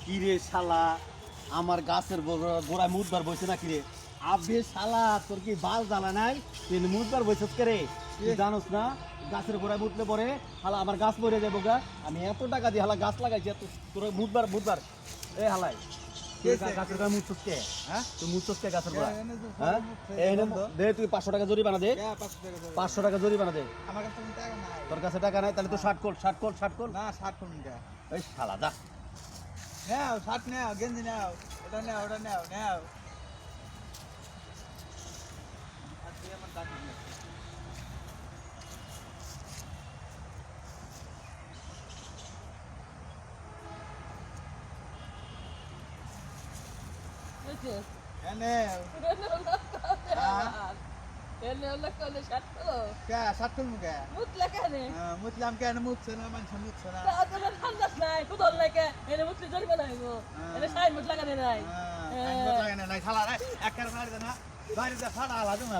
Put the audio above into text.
কিরে শালা আমার গাছের গোড়ায় মুদবার বসে না কিরে আবে শালা তোর কি বাল জ্বালা নাই তুই মুদবার বসে রে তুই জানোস না গাছের গোড়ায় মুতলে পরে হালা আমার গাছ মরে যাবো গা আমি এত টাকা দিয়ে হালা গাছ লাগাইছি তোর মুদবার এ হালাই গাছের গোড়ায় মুতছস কে হ্যাঁ তুই মুতছস কে গাছের গোড়ায় হ্যাঁ দে তুই 500 টাকা জরিমানা দে 500 টাকা জরিমানা দে আমার কাছে টাকা নাই। তোর কাছে টাকা নাই তাহলে তো 60 কর না 60 কোন টাকা। এই শালা যা নাও 60 নাও, গেঞ্জি নাও, এটা নাও, ওটা নাও, নাও। আর তুই আমার দাঁড়ি নে। এনে কে 60 কোন কে? মুতলাম কেন মুতছ না মানুষ মুতছ না। নাই শালা রে একের মারি দে না বাড়িতে ফাড়া আলা তুমি